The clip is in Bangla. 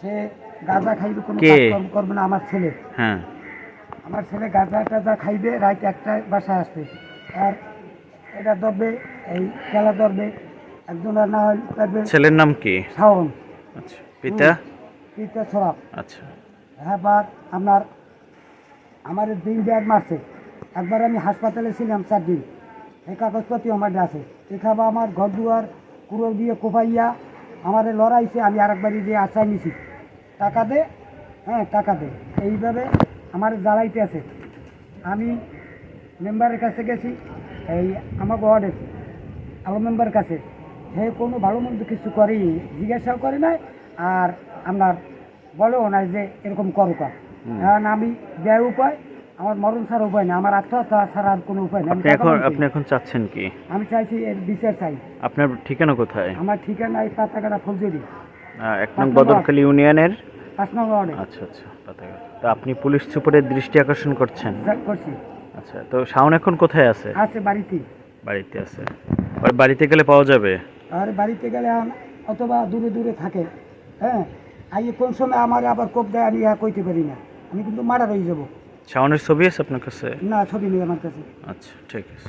সে গাঁজা খাইবে, কোনো কে? কাজকর্ম করবে না। আমার ছেলে, হ্যাঁ। আমার ছেলে গাঁজা টাজা খাইবে, রাত একটায় বাসায় আসবে। আর এটা ধরবে, এই খেলা ধরবে, একজন আর না হয় করবে ছেলের নাম কি? শাওন। আচ্ছা, পিতা? পিতা সরাব। আচ্ছা। হ্যাঁ, বার আপনার আমার 3 ব্যাগ মারছে। একবার আমি হাসপাতালে ছিলাম 4 দিন, এই কাগজপত্র আমার আছে। এখানে আমার ঘর দুয়ার কুড়ো দিয়ে কোপাইয়া আমার লড়াইছে। আমি আরেকবারই যে আশায় নিছি, টাকা দে, হ্যাঁ টাকা দে, এইভাবে আমার জ্বালাইতে আছে। আমি মেম্বারের কাছে গেছি, এই আমার ওয়ার্ডের আলো মেম্বারের কাছে। সে কোনো ভালো মন্দ কিছু করেই, জিজ্ঞাসাও করে নাই, আর আপনার বলেও নাই যে এরকম করো কা। কারণ আমি দেয় উপায়, আমার মরণ ছাড়া উপায় নেই, আমার আত্মহত্যা ছাড়া আর কোনো উপায় নেই। আপনি এখন চাচ্ছেন কি? আমি চাইছি এর বিচার চাই। আপনার ঠিকানা কোথায়? আমার ঠিকানা এই পাতাকাটা ফুলজুরি, 1 নং বদরখালী ইউনিয়নের 5 নম্বর ওয়ার্ডে। আচ্ছা আচ্ছা, পাতাঘাট। তো আপনি পুলিশ সুপারের দৃষ্টি আকর্ষণ করছেন? করছি। আচ্ছা, তো শাওন এখন কোথায় আছে? আছে বাড়িতে। বাড়িতে আছে। ওই বাড়িতে গেলে পাওয়া যাবে? আর বাড়িতে গেলে অথবা দূরে দূরে থাকে, হ্যাঁ, আইয়ে কোন সময় আমার আবার কোপ দেয় আমি কইতে পারি না, আমি কিন্তু মারা রয়ে যাবো। শাওনের ছবি আছে আপনার কাছে? না, ছবি নেই আমার কাছে। আচ্ছা, ঠিক আছে।